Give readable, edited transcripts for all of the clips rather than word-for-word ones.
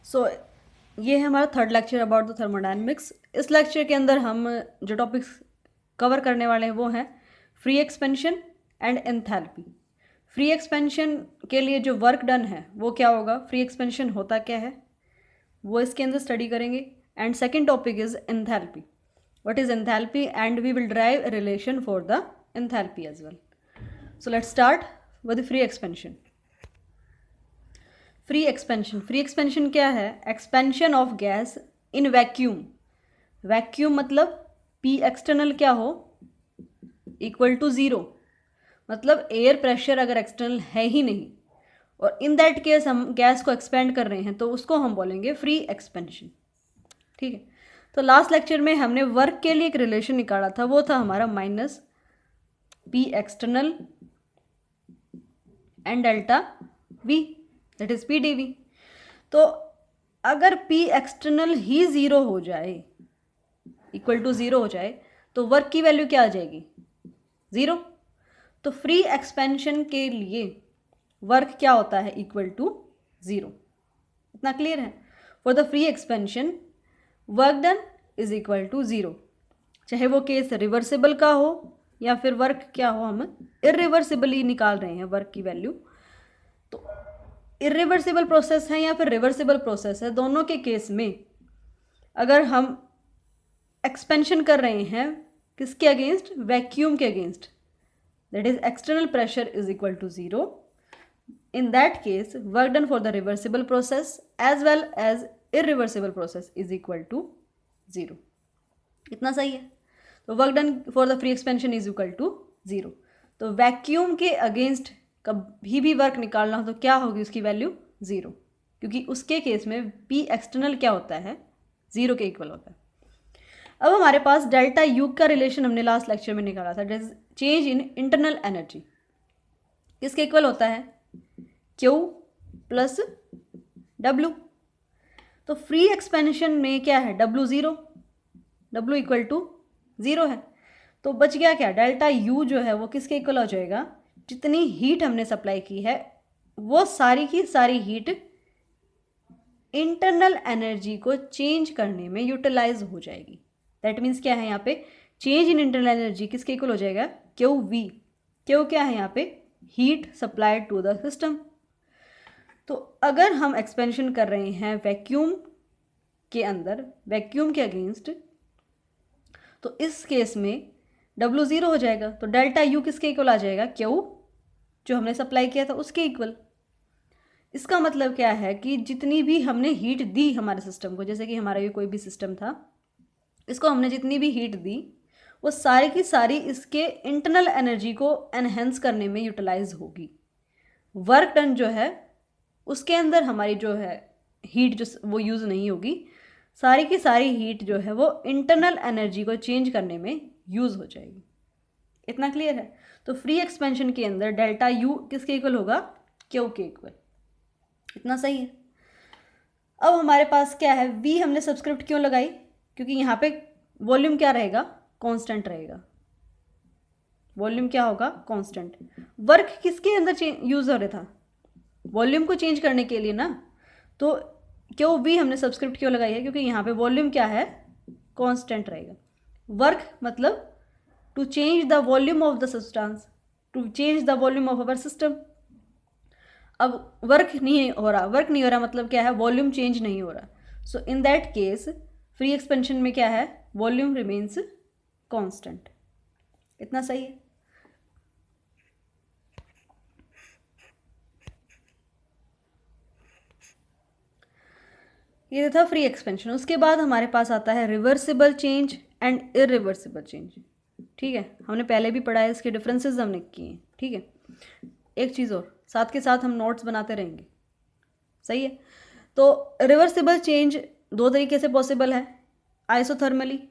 सो ये है हमारा third lecture about the thermodynamics. इस लेक्चर के अंदर हम जो टॉपिक्स कवर करने वाले हैं वो हैं free expansion and enthalpy. Free expansion के लिए जो वर्क डन है वो क्या होगा, फ्री एक्सपेंशन होता क्या है वो इसके अंदर स्टडी करेंगे। And second topic is enthalpy, what is enthalpy, and we will drive relation for the enthalpy as well. So let's start with free expansion. Free expansion क्या है? Expansion of gas in vacuum. Vacuum मतलब P external क्या हो, equal to zero, मतलब air pressure अगर external है ही नहीं और इन दैट केस हम गैस को एक्सपेंड कर रहे हैं तो उसको हम बोलेंगे फ्री एक्सपेंशन। ठीक है, तो लास्ट लेक्चर में हमने वर्क के लिए एक रिलेशन निकाला था, वो था हमारा minus P external and delta V, that is P D V. तो अगर पी एक्सटर्नल ही ज़ीरो हो जाए, इक्वल टू ज़ीरो हो जाए, तो वर्क की वैल्यू क्या आ जाएगी? ज़ीरो। तो फ्री एक्सपेंशन के लिए वर्क क्या होता है? Equal to zero. इतना क्लियर है? For the free expansion work done is equal to zero, चाहे वो केस रिवर्सिबल का हो या फिर वर्क क्या हो, हम इरिवर्सिबली निकाल रहे हैं वर्क की वैल्यू। तो इरिवर्सिबल प्रोसेस है या फिर रिवर्सिबल प्रोसेस है, दोनों के केस में अगर हम एक्सपेंशन कर रहे हैं किसके अगेंस्ट? वैक्यूम के against, that is external pressure is equal to zero. in that case work done for the reversible process as well as irreversible process is equal to zero. इतना सही है? तो work done for the free expansion is equal to zero. तो vacuum के against कभी भी work निकालना हो तो क्या होगी उसकी वैल्यू? ज़ीरो, क्योंकि उसके केस में पी एक्सटर्नल क्या होता है? ज़ीरो के इक्वल होता है। अब हमारे पास डेल्टा यू का रिलेशन हमने लास्ट लेक्चर में निकाला था, that is change in internal energy. किसके इक्वल होता है? Q plus W। तो फ्री एक्सपेंशन में क्या है? W zero, W equal to zero है। तो बच गया क्या? डेल्टा U जो है वो किसके इक्वल हो जाएगा? जितनी हीट हमने सप्लाई की है वो सारी की सारी हीट इंटरनल एनर्जी को चेंज करने में यूटिलाइज हो जाएगी। दैट मीन्स क्या है यहाँ पे? चेंज इन इंटरनल एनर्जी किसके इक्वल हो जाएगा? QV। Q क्या है यहाँ पे? Heat supplied to the system. तो अगर हम एक्सपेंशन कर रहे हैं वैक्यूम के अंदर, वैक्यूम के अगेंस्ट, तो इस केस में W ज़ीरो हो जाएगा, तो डेल्टा U किसके इक्वल आ जाएगा? Q जो हमने सप्लाई किया था उसके इक्वल। इसका मतलब क्या है कि जितनी भी हमने हीट दी हमारे सिस्टम को, जैसे कि हमारा ये कोई भी सिस्टम था, इसको हमने जितनी भी हीट दी वो सारी की सारी इसके इंटरनल एनर्जी को एनहेंस करने में यूटिलाइज होगी। वर्क डन जो है उसके अंदर हमारी जो है हीट जो वो यूज़ नहीं होगी, सारी की सारी हीट जो है वो इंटरनल एनर्जी को चेंज करने में यूज़ हो जाएगी। इतना क्लियर है? तो फ्री एक्सपेंशन के अंदर डेल्टा यू किसके इक्वल होगा? क्यू के इक्वल। इतना सही है? अब हमारे पास क्या है? वी हमने सब्सक्रिप्ट क्यों लगाई? क्योंकि यहाँ पे वॉल्यूम क्या रहेगा? कांस्टेंट रहेगा। वॉल्यूम क्या होगा? कांस्टेंट। वर्क किसके अंदर यूज़ हो रहा था? वॉल्यूम को चेंज करने के लिए ना। तो क्यों भी हमने सब्सक्रिप्ट क्यों लगाई है? क्योंकि यहाँ पे वॉल्यूम क्या है? कांस्टेंट रहेगा। वर्क मतलब to change the volume of the substance, to change the volume of our system. अब वर्क नहीं हो रहा मतलब क्या है? वॉल्यूम चेंज नहीं हो रहा। So in that case free expansion में क्या है? Volume remains constant. इतना सही है? ये था फ्री एक्सपेंशन। उसके बाद हमारे पास आता है reversible change and irreversible change. ठीक है, हमने पहले भी पढ़ा है, इसके डिफरेंसेस हमने किए हैं। ठीक है, एक चीज़ और साथ के साथ हम नोट्स बनाते रहेंगे। सही है? तो रिवर्सिबल चेंज दो तरीके से पॉसिबल है। आइसोथर्मली,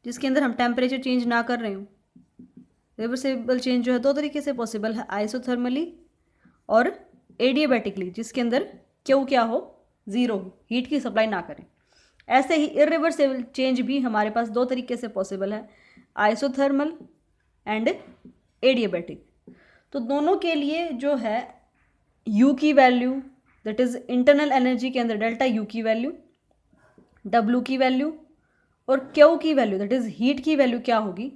जिसके अंदर हम टेम्परेचर चेंज ना कर रहे हो। रिवर्सिबल चेंज जो है दो तरीके से पॉसिबल है, आइसोथर्मली और एडियाबैटिकली, जिसके अंदर क्यों क्या हो? ज़ीरो हो, हीट की सप्लाई ना करें। ऐसे ही इरिवर्सिबल चेंज भी हमारे पास दो तरीके से पॉसिबल है, आइसोथर्मल एंड एडियाबैटिक। तो दोनों के लिए जो है यू की value that is internal energy के अंदर डेल्टा यू की वैल्यू, डब्ल्यू की वैल्यू और क्यू की वैल्यू दैट इज हीट की वैल्यू क्या होगी,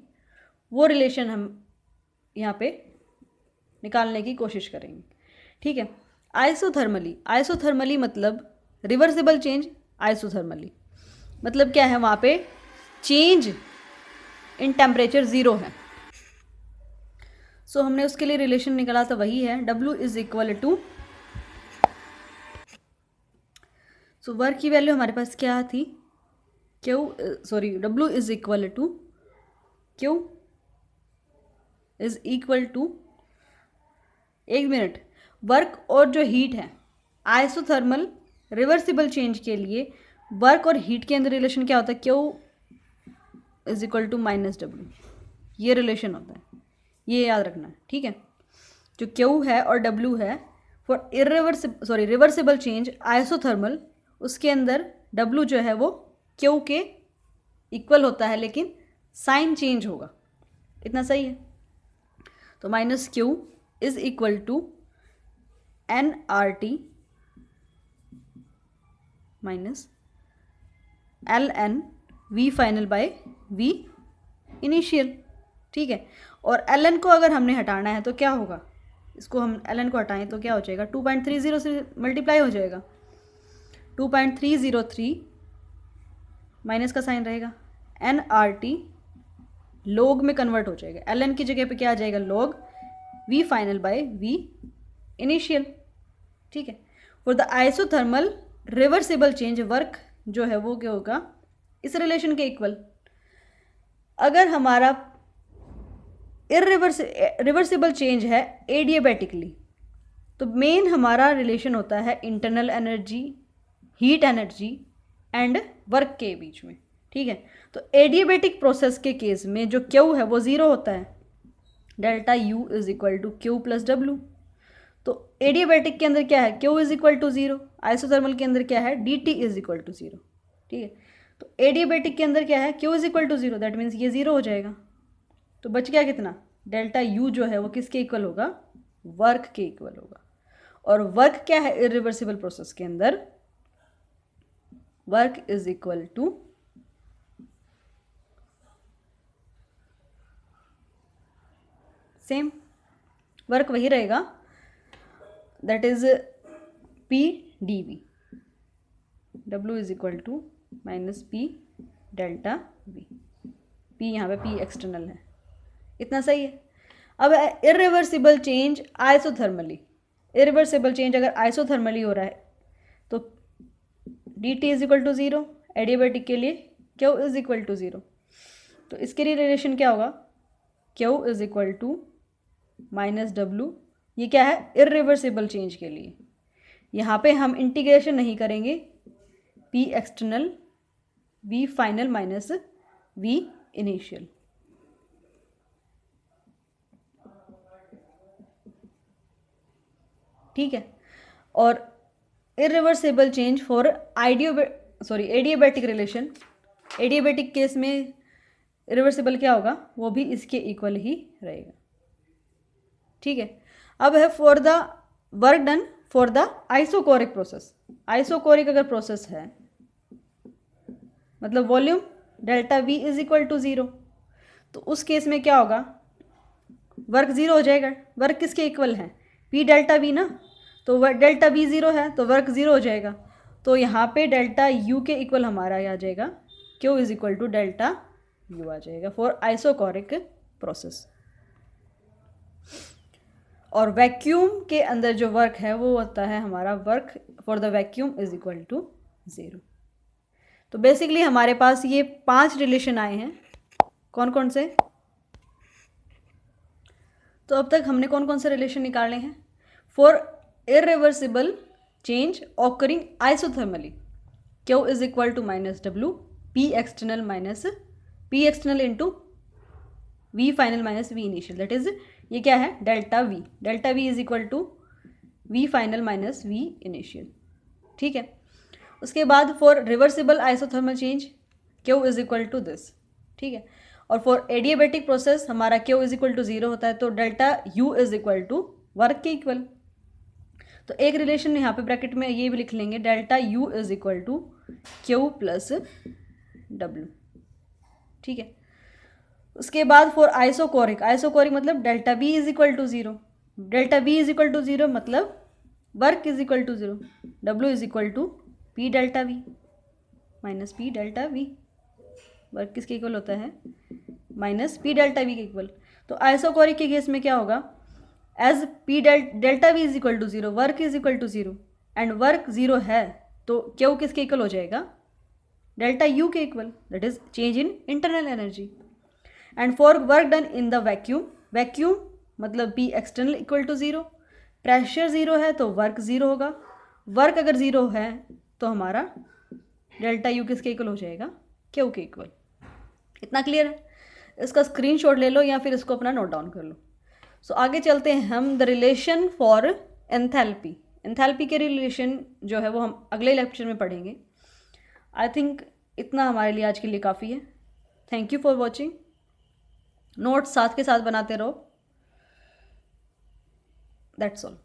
वो रिलेशन हम यहाँ पे निकालने की कोशिश करेंगे। ठीक है। आइसोथर्मली मतलब रिवर्सिबल चेंज, आइसोथर्मली मतलब क्या है, वहाँ पे चेंज इन टेम्परेचर ज़ीरो है। सो हमने उसके लिए रिलेशन निकाला था, वही है W is equal to, so work की वैल्यू हमारे पास क्या थी, W is equal to Q is equal to, एक मिनट, वर्क और जो हीट है, आइसोथर्मल रिवर्सिबल चेंज के लिए वर्क और हीट के अंदर रिलेशन क्या होता है, Q is equal to minus W, ये रिलेशन होता है, ये याद रखना है। ठीक है। जो Q है और W है फॉर रिवर्सिबल चेंज आइसोथर्मल, उसके अंदर W जो है वो Q के इक्वल होता है, लेकिन साइन चेंज होगा। इतना सही है। तो minus Q is equal to nRT minus ln V final by V initial. ठीक है। और ln को अगर हमने हटाना है तो क्या होगा, इसको हम ln को हटाएं तो क्या हो जाएगा, 2.30 से मल्टीप्लाई हो जाएगा, 2.303 माइनस का साइन रहेगा, nRT log में कन्वर्ट हो जाएगा, ln की जगह पे क्या आ जाएगा, log V final by V initial. ठीक है। For the isothermal reversible change work जो है वो क्या होगा, इस रिलेशन के इक्वल। अगर हमारा रिवर्सिबल चेंज है एडियाबैटिकली, तो मेन हमारा रिलेशन होता है internal energy, heat energy and work के बीच में। ठीक है। तो एडियाबैटिक प्रोसेस के केस में जो क्यू है वो ज़ीरो होता है, delta U is equal to Q plus W. तो एडियाबैटिक के अंदर क्या है, Q is equal to zero, isothermal के अंदर क्या है, D T is equal to zero. ठीक है। तो एडियाबैटिक के अंदर क्या है, Q is equal to zero, that means ये ज़ीरो हो जाएगा। तो बच गया कितना, डेल्टा यू जो है वो किसके इक्वल होगा, वर्क के इक्वल होगा। और वर्क क्या है इरिवर्सिबल प्रोसेस के अंदर, work is equal to same, work वही रहेगा, that is P dV, W is equal to minus P delta V, P यहाँ पे P एक्सटर्नल है। इतना सही है। अब irreversible change isothermally, irreversible change अगर आइसोथर्मली हो रहा है तो D T is equal to zero, adiabatic के लिए Q is equal to zero. तो इसके लिए रिलेशन क्या होगा, Q is equal to minus W, ये क्या है इरिवर्सिबल चेंज के लिए। यहाँ पे हम इंटीग्रेशन नहीं करेंगे, P external V final minus V initial. ठीक है। और irreversible change for adiabatic relation, adiabatic case में इरिवर्सिबल क्या होगा, वो भी इसके इक्वल ही रहेगा। ठीक है। अब है for the work done for the isochoric process. Isochoric अगर प्रोसेस है मतलब volume delta V is equal to zero, तो उस केस में क्या होगा, वर्क ज़ीरो हो जाएगा। वर्क किसके इक्वल है, पी डेल्टा वी ना, तो डेल्टा वी ज़ीरो है तो वर्क ज़ीरो हो जाएगा। तो यहाँ पे डेल्टा यू के इक्वल हमारा आ जाएगा, Q is equal to delta U आ जाएगा फॉर आइसोकोरिक प्रोसेस। और वैक्यूम के अंदर जो वर्क है वो होता है हमारा, work for the vacuum is equal to zero. तो बेसिकली हमारे पास ये 5 रिलेशन आए हैं। कौन कौन से, तो अब तक हमने कौन कौन से रिलेशन निकाले हैं, for irreversible change occurring isothermally, Q is equal to minus W, P external minus P external into V final minus V initial, that is ये क्या है, delta V, delta V is equal to V final minus V initial. ठीक है। उसके बाद for reversible isothermal change Q is equal to this. ठीक है। और फॉर एडियाबैटिक प्रोसेस हमारा Q is equal to zero होता है, तो delta U is equal to work के इक्वल। तो एक रिलेशन यहाँ पे ब्रैकेट में ये भी लिख लेंगे, delta U is equal to Q plus W, ठीक है। उसके बाद फॉर आइसोकोरिक, आइसोकोरिक मतलब delta V is equal to zero, delta V is equal to zero मतलब work is equal to zero, W is equal to P delta V minus P delta V. Work किसके equal होता है, minus P delta V के equal. तो isochoric के case में क्या होगा, as P delta V is equal to zero, work is equal to zero and work zero है तो क्यू किसके इक्वल हो जाएगा, डेल्टा यू के इक्वल, that is change in internal energy. And for work done in the vacuum, vacuum मतलब P external equal to zero, pressure zero है तो वर्क ज़ीरो होगा, वर्क अगर ज़ीरो है तो हमारा डेल्टा यू किसके इक्वल हो जाएगा, क्यू के इक्वल। इतना क्लियर है, इसका स्क्रीनशॉट ले लो या फिर इसको अपना नोट डाउन कर लो। सो आगे चलते हैं हम the relation for enthalpy. Enthalpy के रिलेशन जो है वो हम अगले लेक्चर में पढ़ेंगे। आई थिंक इतना हमारे लिए आज के लिए काफ़ी है। Thank you for watching. Notes साथ के साथ बनाते रहो। That's all.